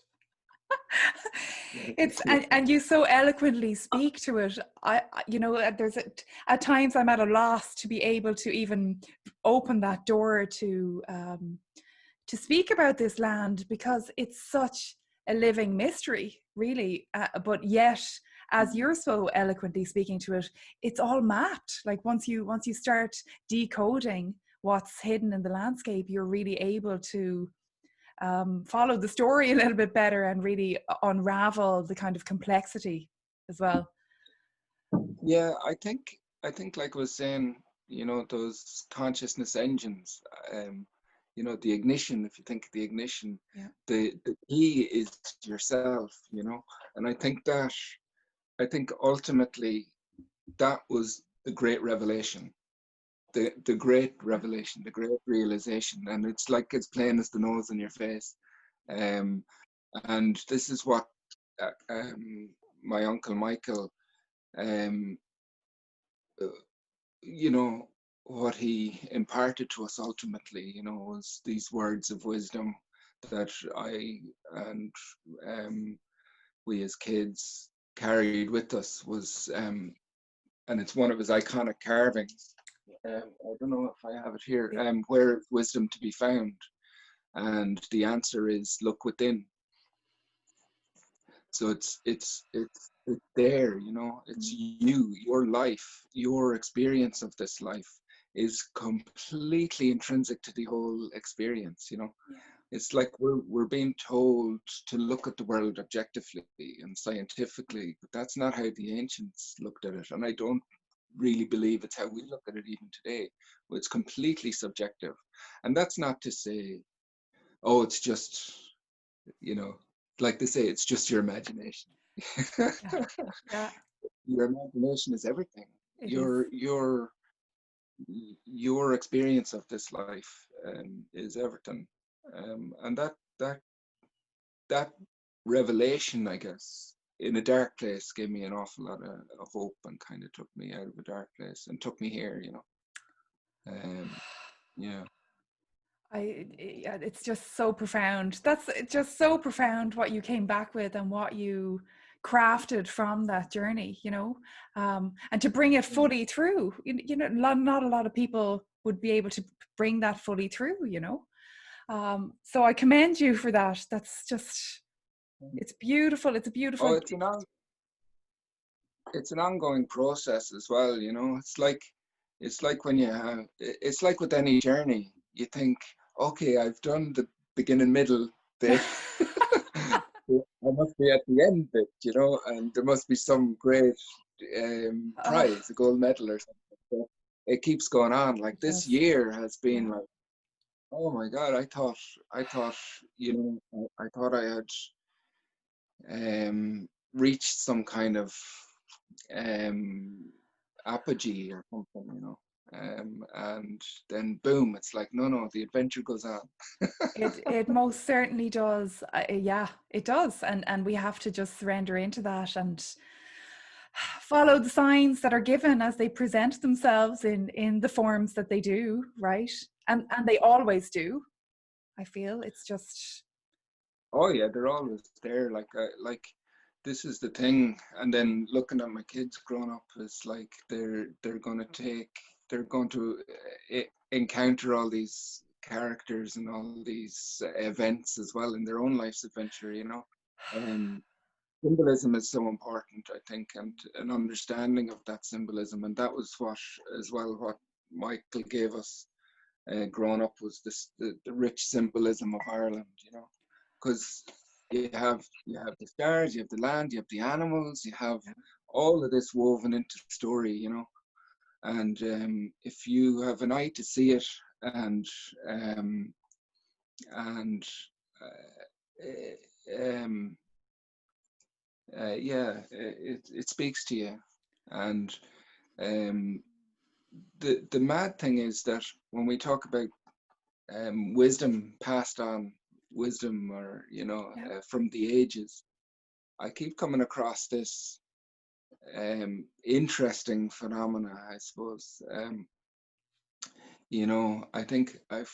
Speaker 1: It's and you so eloquently speak to it. You know, at times I'm at a loss to be able to even open that door to speak about this land, because it's such a living mystery, really. But yet, as you're so eloquently speaking to it, it's all mapped. Like once you start decoding what's hidden in the landscape, you're really able to follow the story a little bit better and really unravel the kind of complexity as well.
Speaker 2: Yeah, I think like I was saying, you know, those consciousness engines, you know, the ignition, if you think of the ignition,
Speaker 1: yeah.
Speaker 2: the key is yourself, you know. And I think ultimately that was the great revelation, the great revelation, the great realization. And it's like it's plain as the nose in your face. And this is what my uncle Michael, you know, what he imparted to us ultimately, you know, was these words of wisdom that I and we as kids carried with us. Was and it's one of his iconic carvings. I don't know if I have it here. Where is wisdom to be found? And the answer is look within. So it's there, you know. It's you, your life, your experience of this life is completely intrinsic to the whole experience, you know.
Speaker 1: Yeah.
Speaker 2: It's like we're being told to look at the world objectively and scientifically, but that's not how the ancients looked at it, and I don't really believe it's how we look at it even today. It's completely subjective. And that's not to say, oh, it's just, you know, like they say, it's just your imagination.
Speaker 1: Yeah. Yeah.
Speaker 2: Your imagination is everything.
Speaker 1: It is.
Speaker 2: Your experience of this life is everything. And that revelation, I guess, in a dark place gave me an awful lot of hope and kind of took me out of a dark place and took me here, you know. Yeah.
Speaker 1: It's just so profound. That's just so profound what you came back with and what you crafted from that journey, you know, and to bring it fully through, you know, not a lot of people would be able to bring that fully through, you know. So I commend you for that. That's just, it's beautiful. It's a beautiful.
Speaker 2: Oh, it's an ongoing process as well, you know. It's like when you have, it's like with any journey, you think, okay, I've done the beginning, middle bit. I must be at the end bit, you know, and there must be some great prize, a gold medal or something. So it keeps going on. Like this year has been like, oh my God, I thought, you know, I thought I had reached some kind of apogee or something, you know. And then boom, it's like, no, the adventure goes on.
Speaker 1: It most certainly does. Yeah, it does. And we have to just surrender into that and follow the signs that are given as they present themselves in the forms that they do, right? And they always do. I feel it's just.
Speaker 2: Oh yeah, they're always there. Like this is the thing. And then looking at my kids growing up, is like they're going to encounter all these characters and all these events as well in their own life's adventure, you know. Symbolism is so important, I think, and an understanding of that symbolism. And that was what Michael gave us growing up, was the rich symbolism of Ireland, you know. Because you have the stars, you have the land, you have the animals, you have all of this woven into the story, you know. And if you have an eye to see it and yeah, it speaks to you. And um, the mad thing is that when we talk about wisdom passed on, wisdom, or
Speaker 1: Yeah.
Speaker 2: from the ages, I keep coming across this interesting phenomena, I suppose. I think I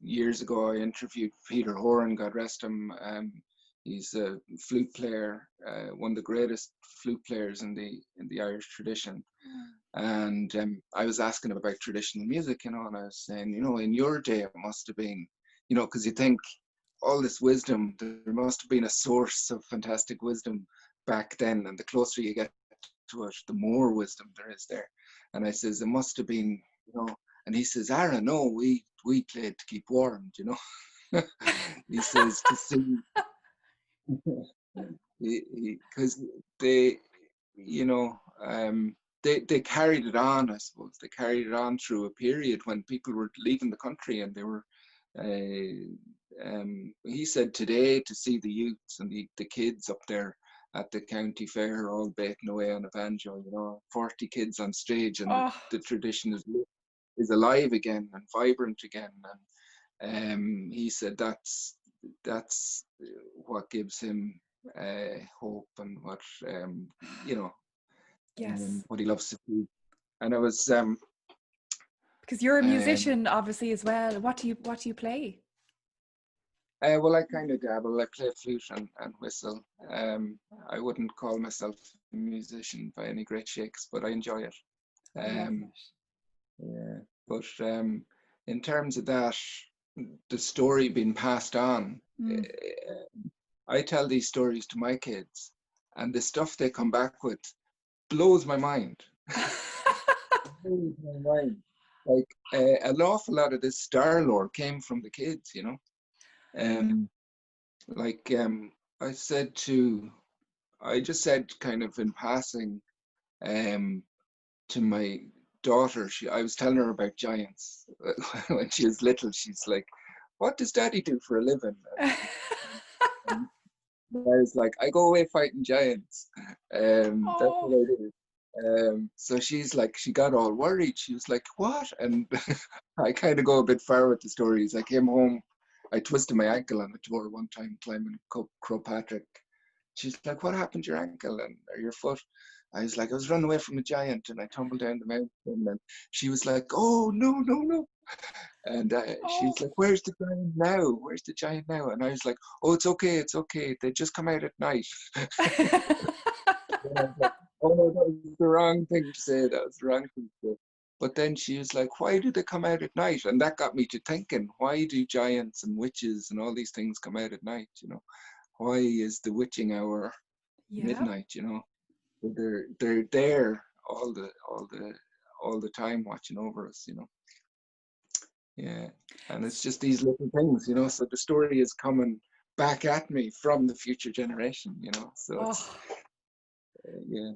Speaker 2: years ago I interviewed Peter Horan, God rest him. He's a flute player, one of the greatest flute players in the Irish tradition. And I was asking him about traditional music, and I was saying, in your day it must have been, because you think all this wisdom, there must have been a source of fantastic wisdom back then, and the closer you get to it, the more wisdom there is there. And I says, it must have been, and he says, Aaron, no, we played to keep warm, he says, to see, because they, you know, they carried it on, I suppose. They carried it on through a period when people were leaving the country, and they were, he said today, to see the youths and the kids up there at the county fair all baiting away on a banjo, 40 kids on stage, and
Speaker 1: Oh,
Speaker 2: the tradition is alive again and vibrant again. And he said that's what gives him hope, and you know
Speaker 1: yes.
Speaker 2: what he loves to see. And it was
Speaker 1: Because you're a
Speaker 2: um,
Speaker 1: musician, obviously, as well. What do you play?
Speaker 2: well, I kind of dabble. I play flute and whistle. I wouldn't call myself a musician by any great shakes, but I enjoy it.
Speaker 1: I love
Speaker 2: Um,
Speaker 1: it.
Speaker 2: yeah, but in terms of that, the story being passed on,
Speaker 1: Mm.
Speaker 2: I tell these stories to my kids, and the stuff they come back with blows my mind. Blows my mind. Like an awful lot of this star lore came from the kids. Um, like I said to, I just said kind of in passing, um, to my daughter. I was telling her about giants when she was little. She's like, "What does Daddy do for a living?" And I was like, I go away fighting giants. That's
Speaker 1: Oh,
Speaker 2: what I do. So she's like, she got all worried. She was like, what? And I kind of go a bit far with the stories. I came home, I twisted my ankle on a door one time climbing Crowpatrick. She's like, what happened to your ankle or your foot? I was like, I was running away from a giant and I tumbled down the mountain. And she was like, oh, no, no, no. And
Speaker 1: oh.
Speaker 2: she's like, where's the giant now? Where's the giant now? And I was like, oh, it's okay. It's okay. They just come out at night. And I was like, oh, no, that was the wrong thing to say. That was the wrong thing to say. But then she was like, why do they come out at night? And that got me to thinking, why do giants and witches and all these things come out at night? Why is the witching hour
Speaker 1: Yeah.
Speaker 2: midnight? They're there all the time watching over us. Yeah. And it's just these little things. So the story is coming back at me from the future generation. So it's,
Speaker 1: Oh,
Speaker 2: yeah.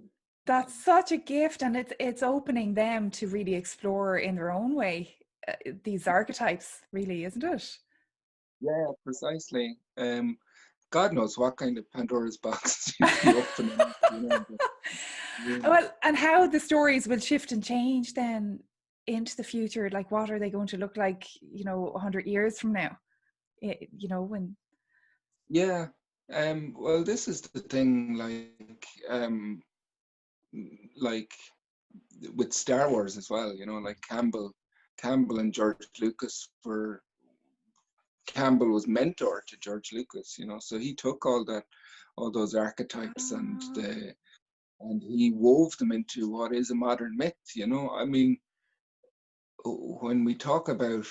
Speaker 1: that's such a gift, and it's opening them to really explore in their own way these archetypes, really, isn't it?
Speaker 2: Yeah, precisely. God knows what kind of Pandora's box you'd be opening. But, yeah.
Speaker 1: Well, and how the stories will shift and change then into the future. Like, what are they going to look like, 100 years from now? When.
Speaker 2: Yeah. Well, this is the thing, like with Star Wars as well, like Campbell and George Lucas were Campbell was mentor to George Lucas. So he took all those archetypes
Speaker 1: Ah,
Speaker 2: and he wove them into what is a modern myth. I mean, when we talk about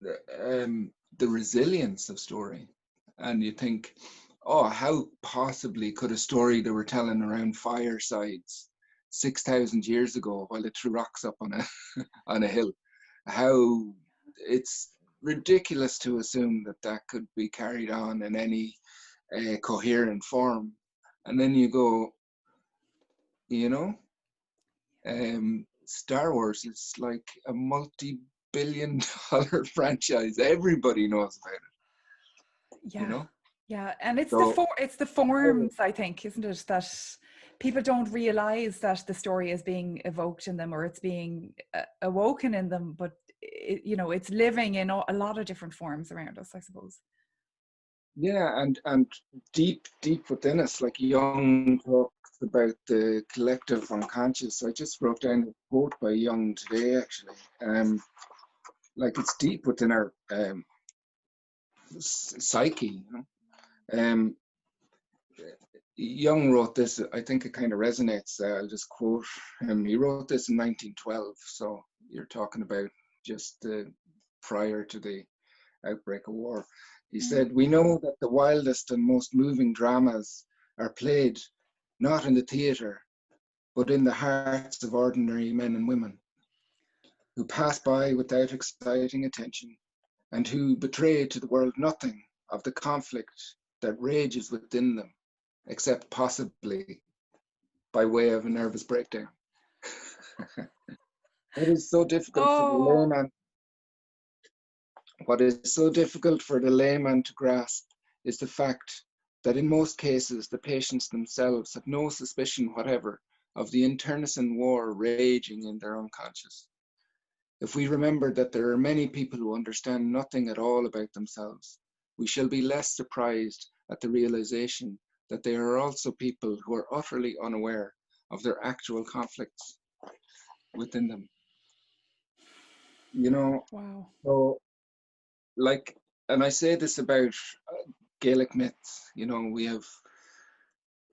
Speaker 2: the resilience of story, and you think, oh, how possibly could a story they were telling around firesides 6,000 years ago while it threw rocks up on a on a hill, how it's ridiculous to assume that could be carried on in any coherent form. And then you go, you know, Star Wars is like a multi-billion dollar franchise. Everybody knows about it, you
Speaker 1: yeah.
Speaker 2: know?
Speaker 1: Yeah, and it's
Speaker 2: So
Speaker 1: the forms, I think, isn't it, that people don't realize that the story is being evoked in them, or it's being awoken in them, but it's living in a lot of different forms around us, I suppose.
Speaker 2: yeah, and deep within us, like Jung talks about the collective unconscious. I just wrote down a quote by Jung today, actually. Like it's deep within our psyche. Jung wrote this. I think it kind of resonates. I'll just quote him. He wrote this in 1912. So you're talking about just prior to the outbreak of war. He said, "We know that the wildest and most moving dramas are played not in the theatre, but in the hearts of ordinary men and women who pass by without exciting attention and who betray to the world nothing of the conflict that rages within them, except possibly by way of a nervous breakdown." What is so difficult for the
Speaker 1: Oh,
Speaker 2: layman What is so difficult for the layman to grasp is the fact that in most cases the patients themselves have no suspicion whatever of the internecine war raging in their unconscious. If we remember that there are many people who understand nothing at all about themselves, we shall be less surprised at the realization that there are also people who are utterly unaware of their actual conflicts within them. You know,
Speaker 1: wow.
Speaker 2: so like, and I say this about Gaelic myths. We have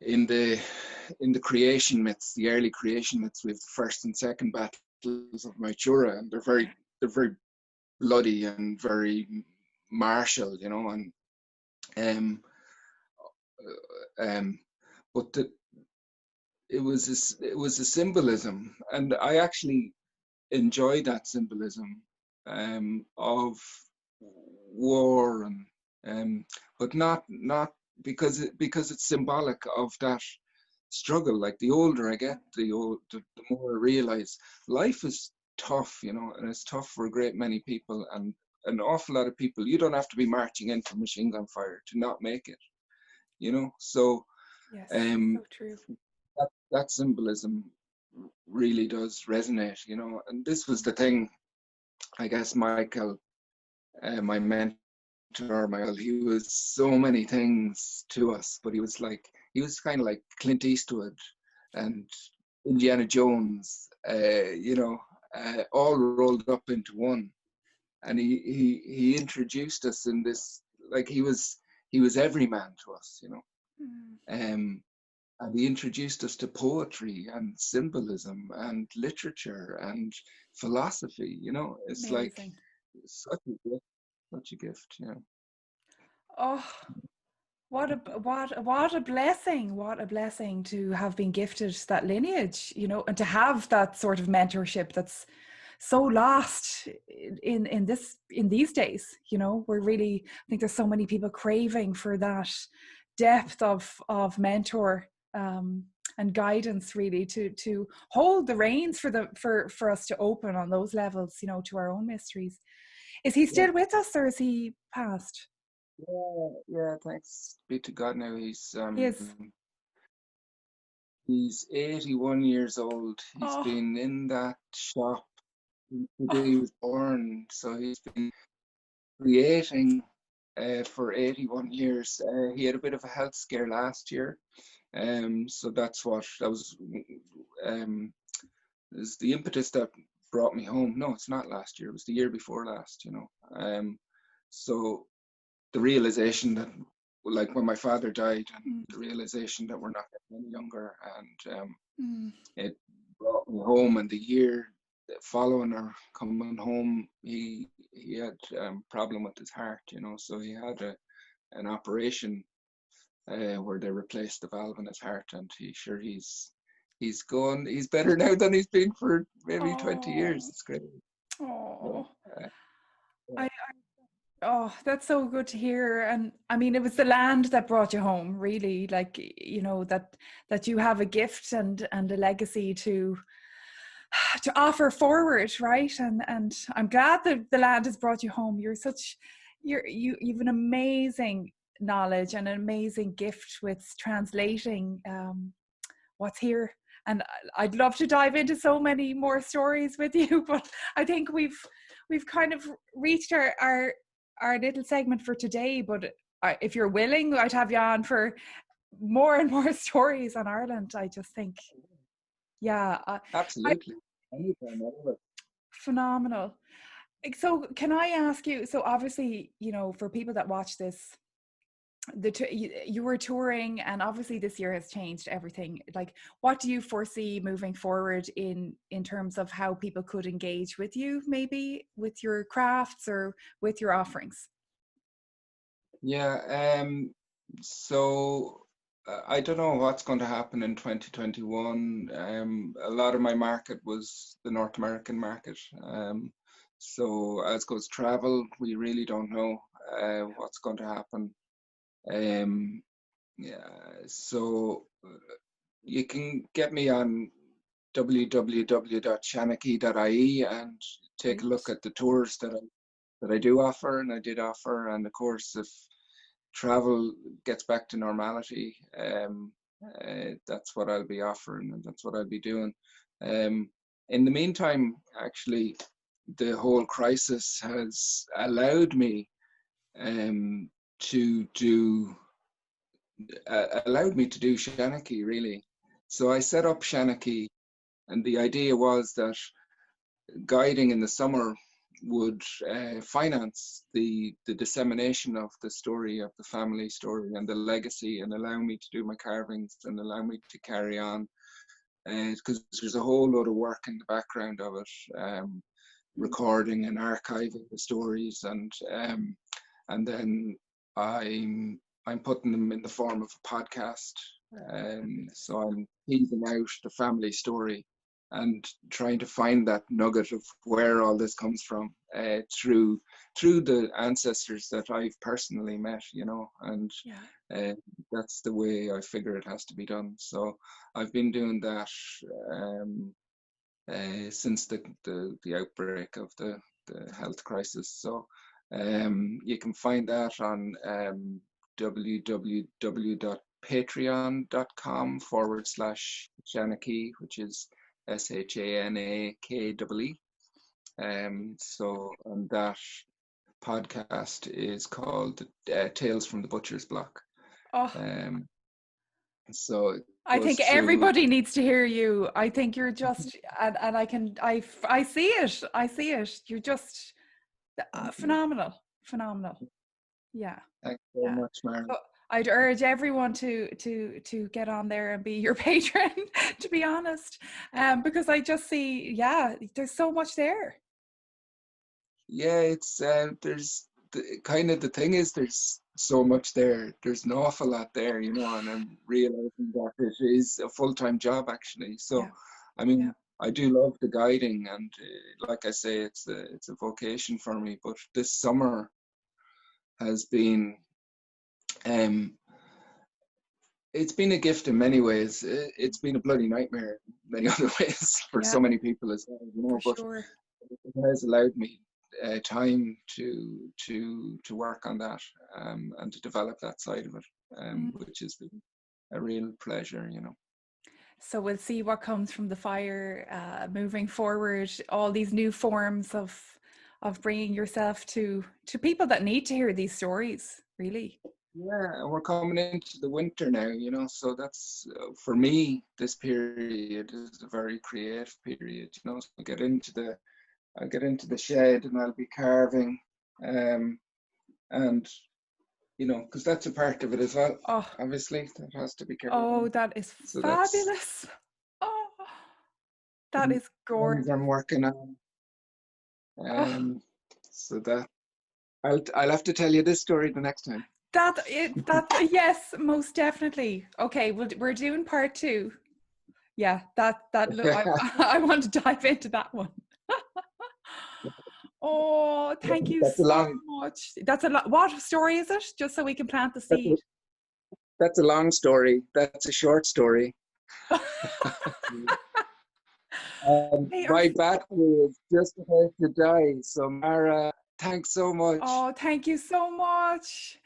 Speaker 2: in the creation myths, the early creation myths, we have the first and second battles of Maithura, and they're very bloody and very martial, and um, um, but it was a symbolism, and I actually enjoy that symbolism of war and but not because it's symbolic of that struggle. Like the older I get, the more I realize life is tough, and it's tough for a great many people, and an awful lot of people. You don't have to be marching in for machine gun fire to not make it, So
Speaker 1: Yes,
Speaker 2: um,
Speaker 1: so true.
Speaker 2: that symbolism really does resonate, And this was the thing, I guess, Michael, my mentor, he was so many things to us, but he was kind of like Clint Eastwood and Indiana Jones, all rolled up into one. And he introduced us in this, like he was every man to us,
Speaker 1: Mm,
Speaker 2: and he introduced us to poetry and symbolism and literature and philosophy. It's like
Speaker 1: amazing.
Speaker 2: such a gift, such a gift.
Speaker 1: Oh, what a blessing! What a blessing to have been gifted that lineage, and to have that sort of mentorship that's so lost in these days. We're really, I think there's so many people craving for that depth of mentor, and guidance, really, to hold the reins for us to open on those levels, to our own mysteries. Is he
Speaker 2: Yeah,
Speaker 1: still with us, or is he passed?
Speaker 2: yeah, yeah. Thanks be to God. Now
Speaker 1: He is.
Speaker 2: he's 81 years old. He's
Speaker 1: Oh,
Speaker 2: been in that shop since the day he
Speaker 1: oh,
Speaker 2: was born. So he's been creating for 81 years. He had a bit of a health scare last year. So that was um, is the impetus that brought me home. No, it's not last year. It was the year before last. So the realization that, like, when my father died, and
Speaker 1: mm,
Speaker 2: the realization that we're not getting any younger, and
Speaker 1: mm,
Speaker 2: it brought me home. And the year following our coming home, he had problem with his heart. So he had an operation where they replaced the valve in his heart, and he's better now than he's been for maybe 20 years.
Speaker 1: oh,
Speaker 2: It's great. So,
Speaker 1: oh.
Speaker 2: uh,
Speaker 1: I Oh, that's so good to hear. And I mean, it was the land that brought you home, really. Like, that you have a gift and a legacy to offer forward, right? And I'm glad that the land has brought you home. You've an amazing knowledge and an amazing gift with translating what's here. And I'd love to dive into so many more stories with you, but I think we've kind of reached our little segment for today. But if you're willing, I'd have you on for more and more stories on Ireland. I just think, yeah,
Speaker 2: Absolutely. Anytime, ever.
Speaker 1: Phenomenal. So can I ask you, so obviously, you know, for people that watch this, you were touring, and obviously this year has changed everything. Like, what do you foresee moving forward in terms of how people could engage with you, maybe with your crafts or with your offerings?
Speaker 2: Yeah, so I don't know what's going to happen in 2021. A lot of my market was the North American market. So as goes travel, we really don't know what's going to happen. Yeah, so you can get me on www.seanachai.ie and take a look at the tours that I do offer and I did offer. And of course, if travel gets back to normality, that's what I'll be offering and that's what I'll be doing. In the meantime, actually, the whole crisis has allowed me to do Seanachai, really. So I set up Seanachai, and the idea was that guiding in the summer would finance the dissemination of the story, of the family story and the legacy, and allow me to do my carvings and allow me to carry on, because there's a whole load of work in the background of it, recording and archiving the stories, and then I'm putting them in the form of a podcast. So I'm teasing out the family story and trying to find that nugget of where all this comes from, through the ancestors that I've personally met, you know, and that's the way I figure it has to be done. So I've been doing that since the outbreak of the health crisis. So you can find that on www.patreon.com/Seanachai, which is SHANAKEE. So, and that podcast is called Tales from the Butcher's Block. So
Speaker 1: I think everybody needs to hear you. I think you're just, and I see it. I see it. You're just phenomenal. Yeah.
Speaker 2: Thanks so much, Mara.
Speaker 1: So I'd urge everyone to get on there and be your patron, to be honest, because I just see, there's so much there.
Speaker 2: Yeah, it's there's the thing is there's so much there. There's an awful lot there, you know, and I'm realizing that it is a full-time job actually. So, I mean, I do love the guiding, and like I say, it's a vocation for me. But this summer has been, it's been a gift in many ways. It's been a bloody nightmare in many other ways for so many people as well, you know. But it has allowed me time to work on that, and to develop that side of it, which has been a real pleasure, you know.
Speaker 1: So we'll see what comes from the fire, moving forward, all these new forms of bringing yourself to people that need to hear these stories, really.
Speaker 2: Yeah, and we're coming into the winter now, you know, so that's for me, this period is a very creative period, you know. So I'll get into the shed and I'll be carving, and you know, because that's a part of it as well. Oh, obviously, that has to be carved.
Speaker 1: Oh, that is so fabulous! Oh, that is gorgeous.
Speaker 2: I'm working on, so that I'll have to tell you this story the next time.
Speaker 1: That yes, most definitely. Okay, we're doing part 2. Yeah, that I want to dive into that one. Oh, thank you so much. That's a lot. What story is it? Just so we can plant the seed.
Speaker 2: That's a long story. That's a short story. My battery is just about to die. So Mara, thanks so much.
Speaker 1: Oh, thank you so much.